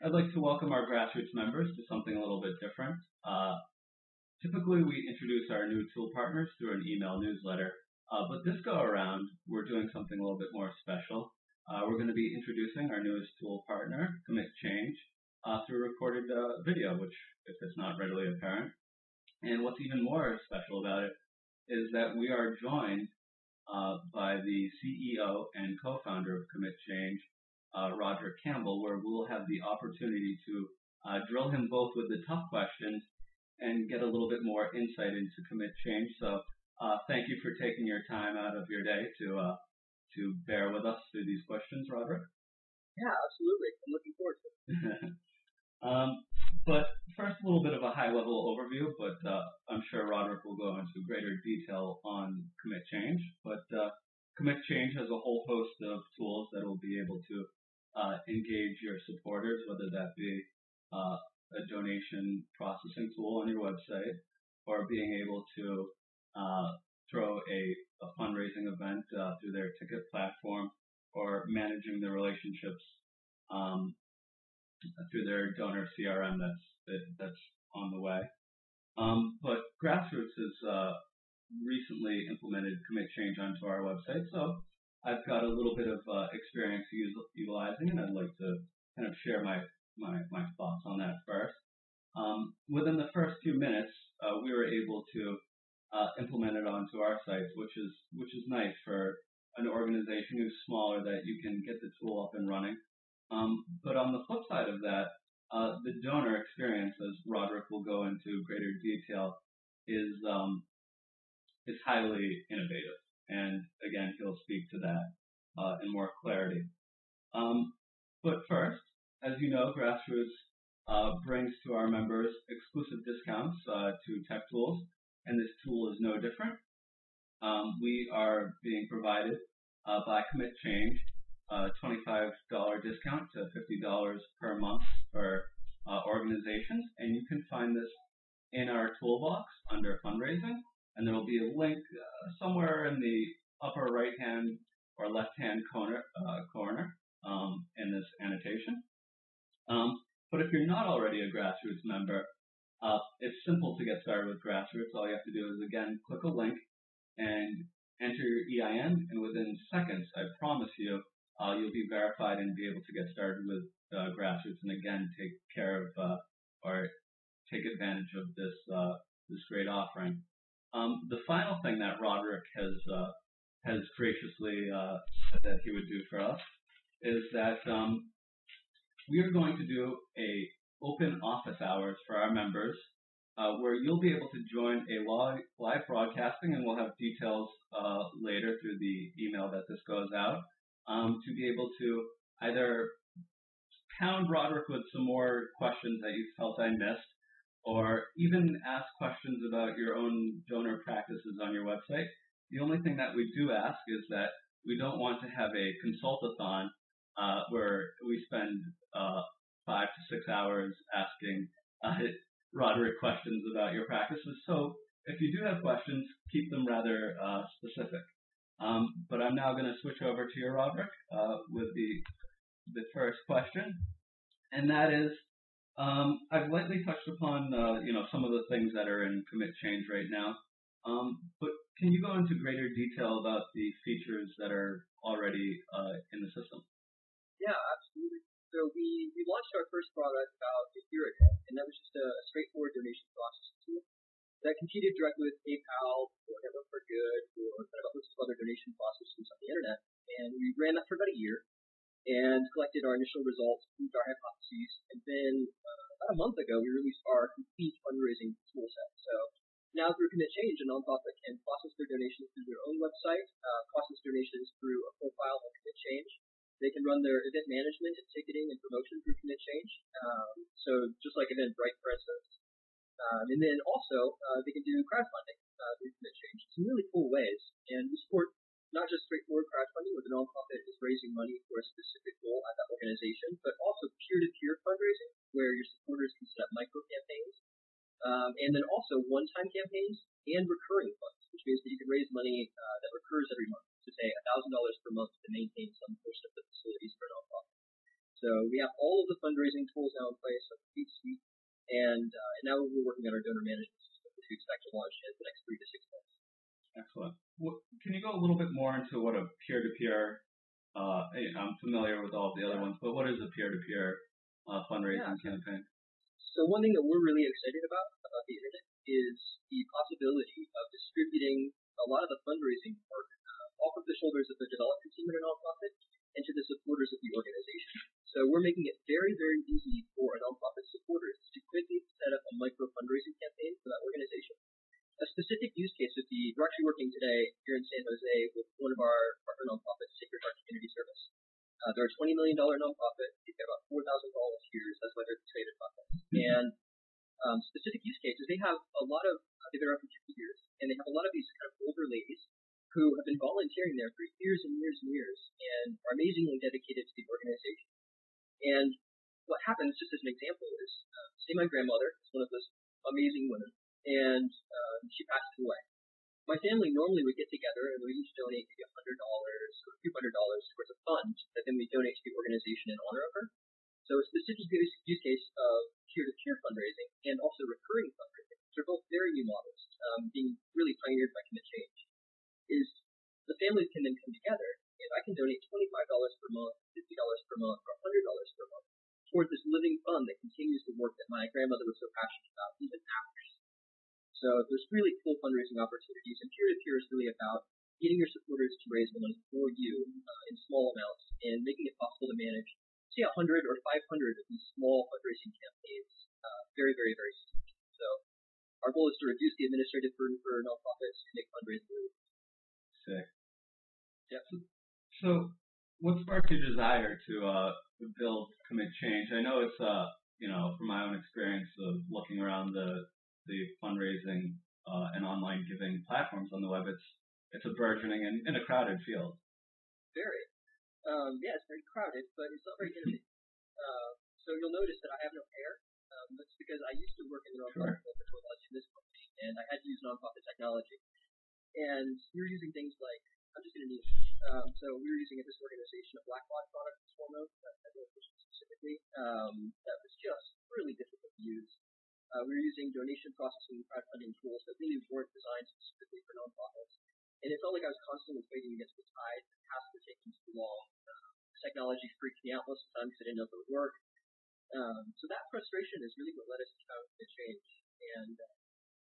I'd like to welcome our grassroots members to something a little bit different. Typically, we introduce our new tool partners through an email newsletter, but this go around, we're doing something a little bit more special. We're going to be introducing our newest tool partner, CommitChange, through a recorded video, which if it's not readily apparent. And what's even more special about it is that we are joined by the CEO and co-founder of CommitChange, Roderick Campbell, where we'll have the opportunity to drill him both with the tough questions and get a little bit more insight into CommitChange. So thank you for taking your time out of your day to bear with us through these questions, Roderick. Yeah, absolutely. I'm looking forward to it. But first, a little bit of a high-level overview, but I'm sure Roderick will go into greater detail on CommitChange. But CommitChange has a whole host of tools that will be able to engage your supporters, whether that be a donation processing tool on your website, or being able to throw a fundraising event through their ticket platform, or managing the relationships through their donor CRM that's on the way. But Grassroots has recently implemented CommitChange onto our website, so I've got a little bit of experience utilizing, and I'd like to kind of share my thoughts on that first. Within the first few minutes, we were able to implement it onto our sites, which is nice for an organization who's smaller, that you can get the tool up and running. But on the flip side of that, the donor experience, as Roderick will go into greater detail, is highly innovative. And again, he'll speak to that in more clarity. But first, as you know, Grassroots brings to our members exclusive discounts to tech tools, and this tool is no different. We are being provided by CommitChange $25 discount to $50 per month for organizations, and you can find this in our toolbox under fundraising, and there will be a link somewhere in the upper right-hand or left-hand corner in this annotation. But if you're not already a Grassroots member, it's simple to get started with Grassroots. All you have to do is, again, click a link and enter your EIN, and within seconds, I promise you, you'll be verified and be able to get started with Grassroots, and again, take care of or take advantage of this great offering. The final thing that Roderick has graciously said that he would do for us is that we are going to do a open office hours for our members, where you'll be able to join a live broadcasting, and we'll have details later through the email that this goes out, to be able to either pound Roderick with some more questions that you felt I missed, or even ask questions about your own donor practices on your website. The only thing that we do ask is that we don't want to have a consultathon where we spend 5 to 6 hours asking Roderick questions about your practices. So if you do have questions, keep them rather specific. But I'm now going to switch over to you, Roderick, with the first question, and that is, I've lightly touched upon some of the things that are in CommitChange right now, but can you go into greater detail about the features that are already in the system? Yeah, absolutely. So we launched our first product about a year ago, and that was just a straightforward donation processing tool that competed directly with PayPal or Network for Good or kind of a host of other donation processors on the internet. And we ran that for about a year and collected our initial results, proved our hypotheses, and then about a month ago we released our complete fundraising toolset. So now through CommitChange, a nonprofit can process their donations through their own website, process donations through a profile on CommitChange. They can run their event management and ticketing and promotion through CommitChange. So just like Eventbrite, for instance. And then also they can do crowdfunding through CommitChange in some really cool ways. And we support not just straightforward crowdfunding where the nonprofit is raising money for a specific goal at that organization, but also peer-to-peer fundraising where your supporters can set up micro campaigns. And then also one-time campaigns and recurring funds, which means that you can raise money that recurs every month, to say $1,000 per month to maintain some portion of the facilities for a nonprofit. So we have all of the fundraising tools now in place, a complete suite, and now we're working on our donor management system, which we expect to launch in the next 3 to 6 months. Excellent. Can you go a little bit more into what a peer-to-peer? I'm familiar with all the other ones, but what is a peer-to-peer fundraising campaign? So one thing that we're really excited about the internet is the possibility of distributing a lot of the fundraising work off of the shoulders of the development team in a nonprofit and to the supporters of the organization. So we're making it very, very easy for a nonprofit supporters to quickly set up a micro fundraising campaign for that organization. A specific use case would be, we're actually working today here in San Jose with one of our partner nonprofits, Sacred Heart Community Service. They're a $20 million nonprofit. They've got about 4,000 volunteers. That's why they're excited about this. And specific use cases, they've been around for 50 years, and they have a lot of these kind of older ladies who have been volunteering there for years and years and years and are amazingly dedicated to the organization. And what happens, just as an example, is, say my grandmother is one of those amazing women, and she passes away. My family normally would get together and we each donate maybe $100 or a few $100 towards a fund that then we donate to the organization in honor of her. So a specific use case of peer-to-peer fundraising and also recurring fundraising, which are both very new models, being really pioneered by CommitChange, is the families can then come together and I can donate $25 per month, $50 per month, or $100 per month toward this living fund that continues the work that my grandmother was so passionate about even after. So there's really cool fundraising opportunities, and peer-to-peer is really about getting your supporters to raise money for you in small amounts and making it possible to manage, say, 100 or 500 of these small fundraising campaigns very, very, very soon. So our goal is to reduce the administrative burden for nonprofits and make fundraising really easy. Sick. Yep. So what sparked your desire to build CommitChange? I know it's, from my own experience of looking around the fundraising and online giving platforms on the web, it's a burgeoning and a crowded field. Very. It's very crowded, but it's not very innovative. So you'll notice that I have no hair. That's because I used to work in the nonprofit world before I was in this company, and I had to use nonprofit technology. And we were using things like, I'm just going to name it. So we were using at this organization a Blackbaud product, specifically, that was just really difficult to use. We were using donation processing and crowdfunding tools that really weren't designed specifically for nonprofits. And it felt like I was constantly fighting against the tide. The tasks were taking too long. Technology freaked me out most of the time because I didn't know if it would work. So that frustration is really what led us to change. And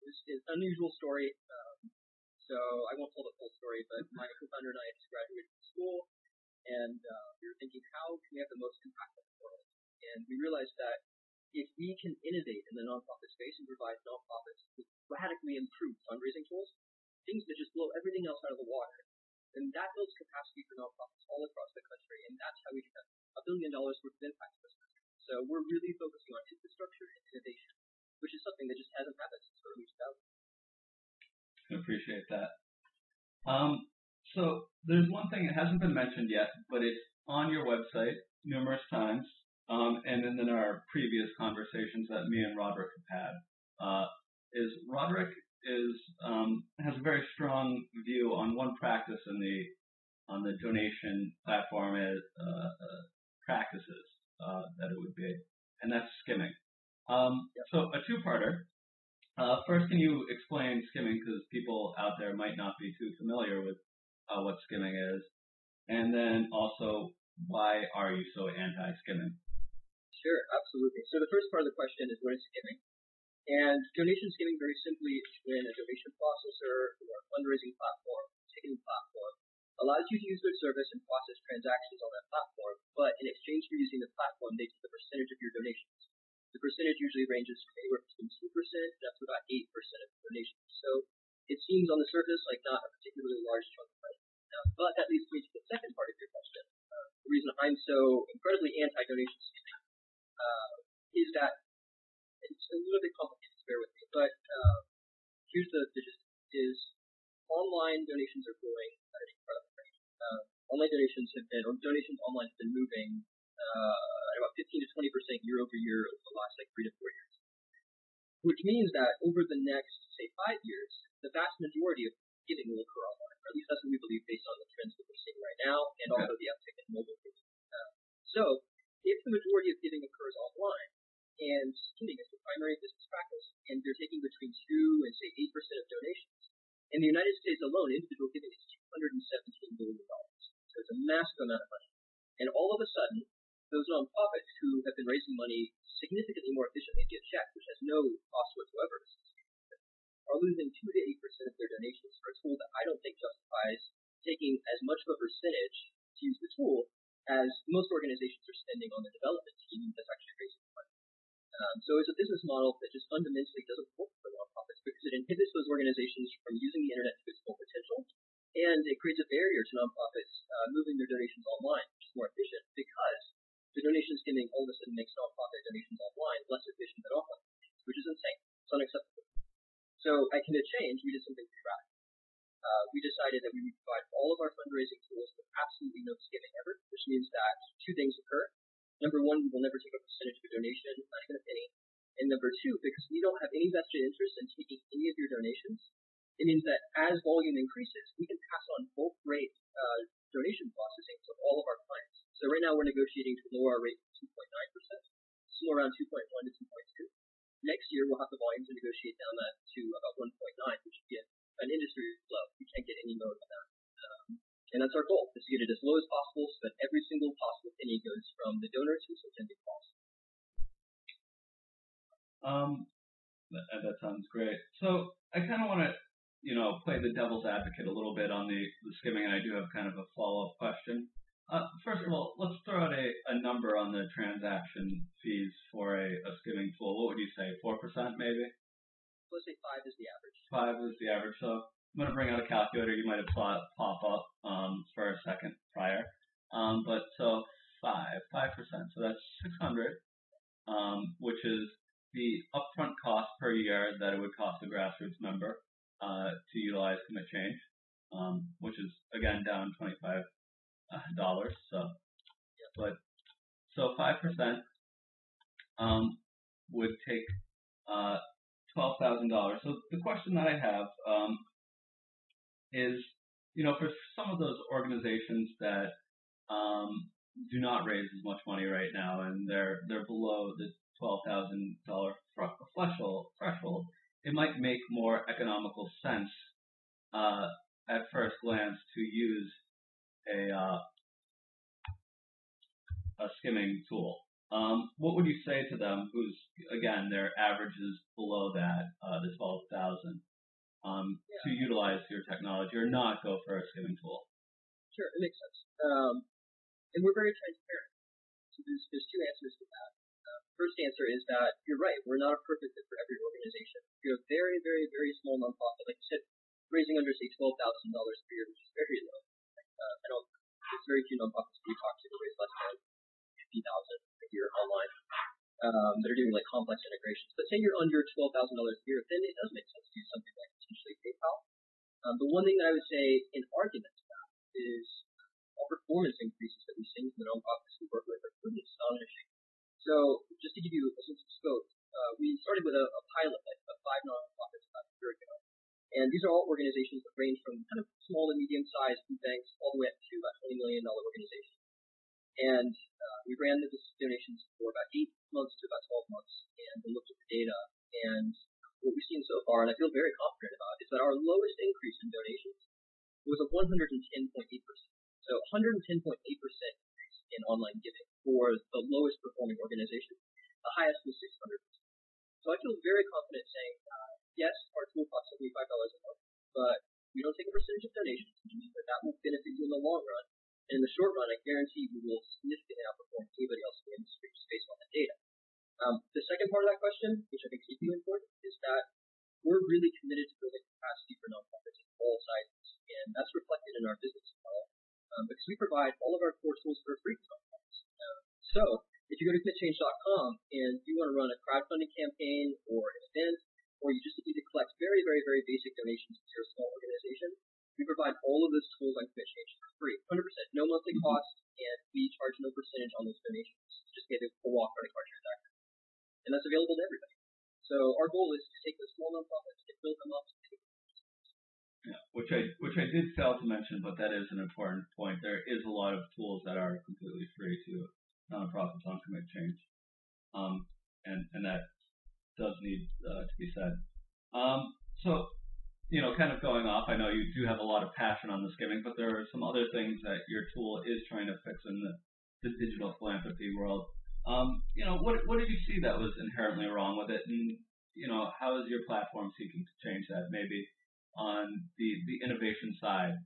this is an unusual story. So I won't tell the full story, but my co-founder and I just graduated from school, and we were thinking, how can we have the most impact on the world? And we realized that if we can innovate in the nonprofit space and provide nonprofits with radically improved fundraising tools, things that just blow everything else out of the water, then that builds capacity for nonprofits all across the country, and that's how we can have $1 billion worth of impact in this country. So we're really focusing on infrastructure and innovation, which is something that just hasn't happened since early 2000. I appreciate that. So there's one thing that hasn't been mentioned yet, but it's on your website numerous times. And then in our previous conversations that me and Roderick have had, is Roderick has a very strong view on one practice on the donation platform as practices that it would be, and that's skimming. So a two-parter. First, can you explain skimming, because people out there might not be too familiar with what skimming is, and then also why are you so anti-skimming? Sure, absolutely. So the first part of the question is, what is skimming? And donation skimming, very simply, is when a donation processor or a fundraising platform, ticketing platform, allows you to use their service and process transactions on that platform, but in exchange for using the platform, they take a percentage of your donations. The percentage usually ranges from anywhere between 2% and up to about 8% of the donations. So it seems on the surface like not a particularly large chunk of money. But that leads me to the second part of your question. The reason I'm so incredibly anti-donation skimming is that it's a little bit complicated, so bear with me. But here's the gist: is online donations are growing at an incredible rate. Donations online have been moving at about 15 to 20% year over year over the last 3 to 4 years. Which means that over the next, say, 5 years, the vast majority of giving will occur online. Or at least that's what we believe based on the trends that we're seeing right now, and also the uptick in mobile giving. So if the majority of giving occurs online, and skimming is the primary business practice, and they're taking between 2 and say 8% of donations. In the United States alone, individual giving is $217 billion. So it's a massive amount of money. And all of a sudden, those nonprofits who have been raising money significantly more efficiently via check, which has no cost whatsoever, are losing 2 to 8% of their donations for a tool that I don't think justifies taking as much of a percentage to use the tool as most organizations are spending on the development team that's actually raising money. So it's a business model that just fundamentally doesn't work for nonprofits because it inhibits those organizations from using the internet to its full potential, and it creates a barrier to nonprofits moving their donations online, which is more efficient because the donation skimming all of a sudden makes nonprofit donations online less efficient than offline, which is insane. It's unacceptable. So at CommitChange, we did something pretty radical. We decided that we would provide all of our fundraising tools with absolutely no skimming ever, which means that 2 things occur. Number 1, we will never take a percentage of a donation, not even a penny. And number 2, because we don't have any vested interest in taking any of your donations, it means that as volume increases, we can pass on bulk rate donation processing to all of our clients. So right now we're negotiating to lower our rate to 2.9%, somewhere around 2.1 to 2.2. Next year we'll have the volume to negotiate down that to about 1.9, which would be an industry low. We can't get any lower than that. And that's our goal, is to get it as low as possible so that every single possible penny goes from the donor to its intended cause. That sounds great. So I kind of want to, play the devil's advocate a little bit on the skimming, and I do have kind of a follow-up question. First of all, let's throw out a number on the transaction fees for a skimming tool. What would you say, 4% maybe? Let's say 5 is the average. 5 is the average. So I'm going to bring out a calculator. You might have saw it pop up for a second prior. But so 5%. So that's 600, which is the upfront cost per year that it would cost a grassroots member to utilize CommitChange, which is again down $25. So 5% would take $12,000. So the question that I have is, for some of those organizations that do not raise as much money right now, and they're below the $12,000 threshold, it might make more economical sense at first glance to use a skimming tool. What would you say to them who's, again, their average is below that, the 12,000, to utilize your technology or not go for a skimming tool? Sure, it makes sense. And we're very transparent. So there's 2 answers to that. First answer is that you're right. We're not a perfect fit for every organization. If you're a very, very, very small nonprofit, like you said, raising under, say, $12,000 per year, which is very low. There's very few nonprofits that we talk to raise less than $50,000 a year online that are doing like complex integrations. But say you're under $12,000 a year, then it does make sense to use something like potentially PayPal. The one thing that I would say in argument to that is our performance increases that we've seen from the nonprofits we work with are pretty astonishing. So just to give you a sense of scope, we started with a pilot of 5 nonprofits about a year ago. And these are all organizations that range from kind of small to medium-sized food banks all the way up to about $20 million organizations. And we ran the donations for about 8 months to about 12 months, and we looked at the data. And what we've seen so far, and I feel very confident about, is that our lowest increase in donations was a 110.8%. So 110.8% increase in online giving for the lowest performing organization. The highest was 600%. So I feel very confident saying, yes, our tool costs $75 a month, but we don't take a percentage of donations, which means that will benefit you in the long run. And in the short run, I guarantee we will significantly outperform anybody else in the industry just based on the data. The second part of that question, which I think is equally important, is that we're really committed to building capacity for nonprofits of all sizes, and that's reflected in our business model because we provide all of our core tools for free to nonprofits. So if you go to CommitChange.com and you want to run a crowdfunding campaign or an event, or you just need to collect very, very, very basic donations to your small organization, we provide all of those tools on CommitChange for free, 100%, no monthly cost, and we charge no percentage on those donations. Just pay the full credit card transaction. And that's available to everybody. So our goal is to take those small nonprofits and build them up. Yeah, which I did fail to mention, but that is an important point. There is a lot of tools that are completely free to nonprofits on CommitChange, and that does need to be said. So, kind of going off, I know you do have a lot of passion on the skimming, but there are some other things that your tool is trying to fix in the digital philanthropy world. What did you see that was inherently wrong with it, and how is your platform seeking to change that, maybe on the innovation side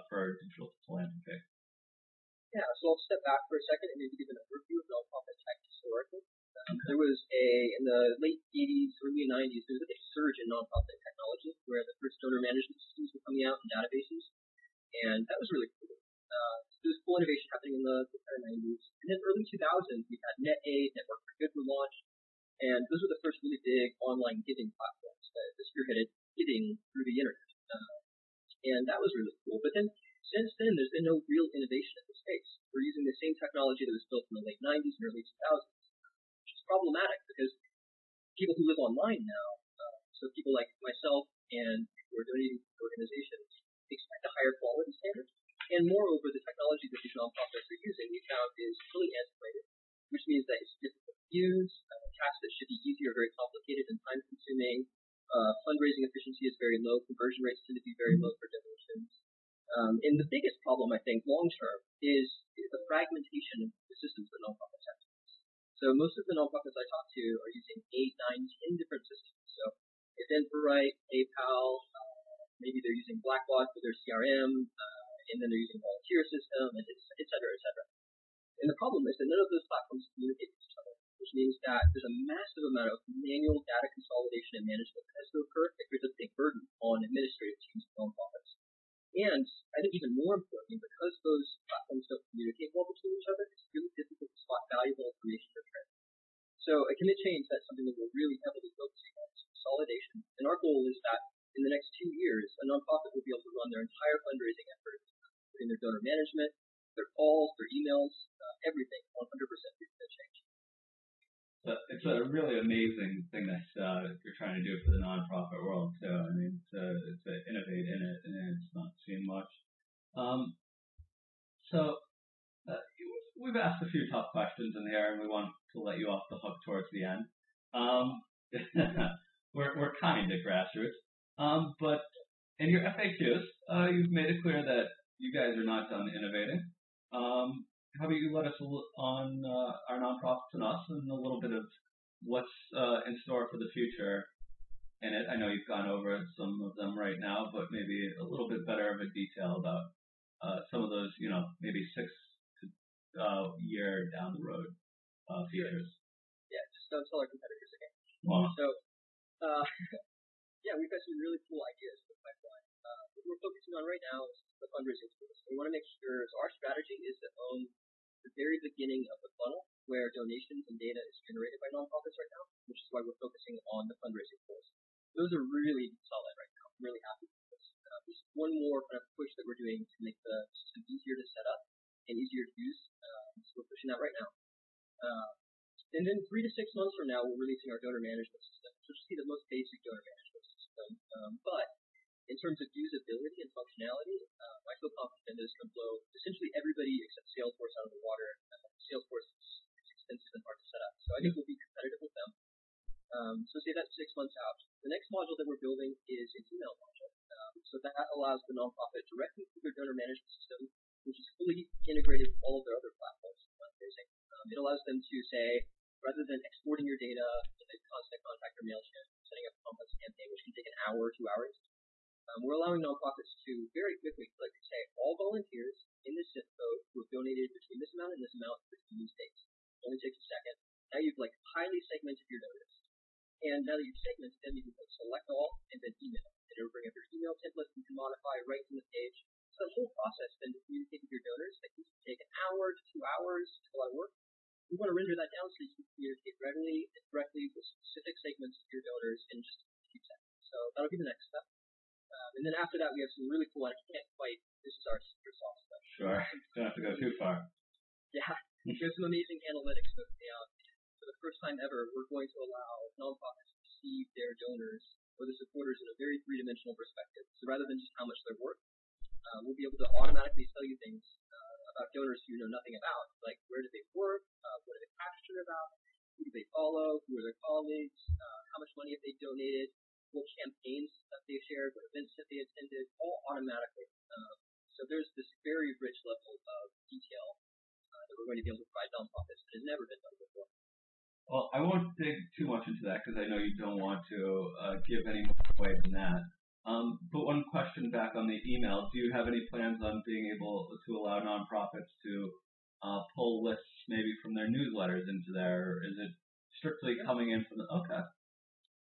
for digital philanthropy? Yeah, so I'll step back for a second and maybe give an overview of nonprofit tech historically. There was in the late 80s, early 90s, there was a big surge in nonprofit technology where the first donor management systems were coming out in databases, and that was really cool. There was cool innovation happening in the 90s. And then early 2000s, we had NetAid, Network for Good were launched, and those were the first really big online giving platforms that spearheaded giving through the internet. And that was really cool. But then since then, there's been no real innovation in the space. We're using the same technology that was built in the late 90s and early 2000s. Problematic because people who live online now, so people like myself and who are donating to organizations, expect a higher quality standard. And moreover, the technology that these nonprofits are using, we found, is really antiquated, which means that it's difficult to use. Tasks that should be easy are very complicated and time consuming. Fundraising efficiency is very low. Conversion rates tend to be very low for donations. And the biggest problem, I think, long term, is the fragmentation of the systems that nonprofits have. So most of the nonprofits I talk to are using 8, 9, 10 different systems. So Eventbrite, PayPal, maybe they're using Blackbaud for their CRM, and then they're using a volunteer system, and et cetera, et cetera. And the problem is that none of those platforms communicate with each other, which means that there's a massive amount of manual data consolidation and management that has to occur. It creates a big burden on administrative teams of nonprofits. And I think even more importantly, because those platforms don't communicate well between each other, it's really difficult to spot valuable information or trends. So at CommitChange, that's something that we're really heavily focusing on, is consolidation. And our goal is that in the next 2 years, a nonprofit will be able to run their entire fundraising efforts, including their donor management, their calls, their emails, everything 100% through CommitChange. It's a really amazing thing that you're trying to do for the nonprofit world too. I mean, to innovate in it, and it's not seen much. So we've asked a few tough questions in here, and we want to let you off the hook towards the end. We're kind at Grassroots, but in your FAQs, you've made it clear that you guys are not done innovating. How about you let us on our nonprofits and us, and a little bit of what's in store for the future in it. I know you've gone over some of them right now, but maybe a little bit better of a detail about some of those, maybe 6 year down the road features. Yeah, just don't tell our competitors again. Wow. So, yeah, we've got some really cool ideas for the pipeline. What we're focusing on right now is the fundraising tools. We want to make sure, so our strategy is to own the very beginning of the funnel where donations and data is generated by nonprofits right now, which is why we're focusing on the fundraising tools. Those are really solid right now. I'm really happy with this. There's one more kind of push that we're doing to make the system easier to set up and easier to use. So we're pushing that right now. And then 3 to 6 months from now, we're releasing our donor management system, which will just be the most basic donor management system. But in terms of usability and functionality, I feel confident that it's going to blow essentially everybody except Salesforce out of the water. Salesforce is expensive and hard to set up, so I think we'll be competitive with them. So say that's 6 months out. The next module that we're building is an email module. So that allows the nonprofit directly through their donor management system, which is fully integrated with all of their other platforms for fundraising. It allows them to say, rather than exporting your data in a constant contact or MailChimp, setting up a complex campaign, which can take an hour or 2 hours, we're allowing nonprofits to very quickly click and say, all volunteers in this zip code who have donated between this amount and this amount between these dates. It only takes a second. Now you've highly segmented your donors. And now that you've segmented them, you can select all and then email. And it'll bring up your email template you can modify right from the page. So the whole process then to communicate with your donors that used to take an hour to 2 hours until I work. We want to render that down so you can communicate readily and directly with specific segments of your donors in just a few seconds. So that'll be the next step. And then after that, we have some really cool, and I can't quite, this is our secret sauce stuff. Sure. Don't have to go too far. Yeah. There's some amazing analytics that for the first time ever, we're going to allow nonprofits to see their donors or the supporters in a very three-dimensional perspective. So rather than just how much they're worth, we'll be able to automatically tell you things about donors who know nothing about, like where do they work, what are they passionate about, who do they follow, who are their colleagues, how much money have they donated, what campaigns that they shared, what events that they attended, all automatically. So there's this very rich level of detail that we're going to be able to provide nonprofits that has never been done before. Well, I won't dig too much into that because I know you don't want to give any more away than that. But one question back on the email, do you have any plans on being able to allow nonprofits to pull lists maybe from their newsletters into there, or is it strictly coming in from the, okay.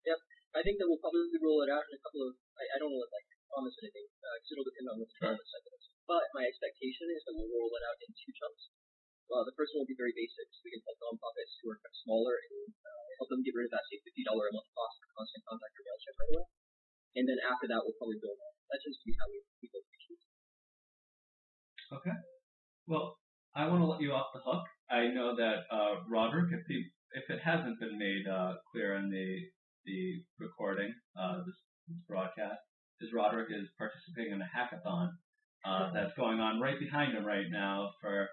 Yep, I think that we'll probably roll it out in a couple of, I don't want to promise anything, because it'll depend on what's going on in a second. But my expectation is that we'll roll it out in 2 chunks. The first one will be very basic, so we can help nonprofits who are kind of smaller and help them get rid of that, say, $50 a month cost for constant contact or mail check right away. And then after that, we'll probably build on. That tends to be how we go through issues. Okay. Well, I want to let you off the hook. I know that Roderick, if it hasn't been made clear in the recording, this broadcast, is Roderick is participating in a hackathon that's going on right behind him right now for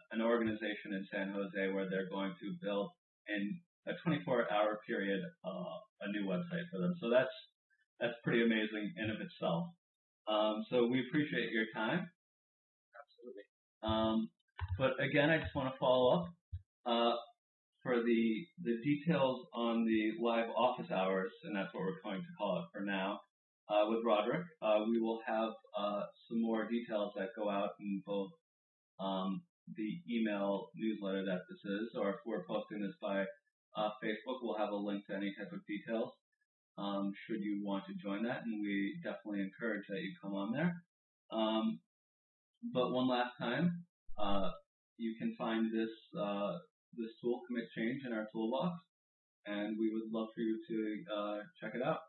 an organization in San Jose where they're going to build in a 24-hour period a new website for them. So that's pretty amazing in of itself. So we appreciate your time. Absolutely. But again, I just want to follow up for the details on the live office hours, and that's what we're going to call it for now. With Roderick, we will have some more details that go out in both the email newsletter that this is, or if we're posting this by Facebook, we'll have a link to any type of details should you want to join that, and we definitely encourage that you come on there. But one last time, you can find this tool, CommitChange, in our toolbox, and we would love for you to check it out.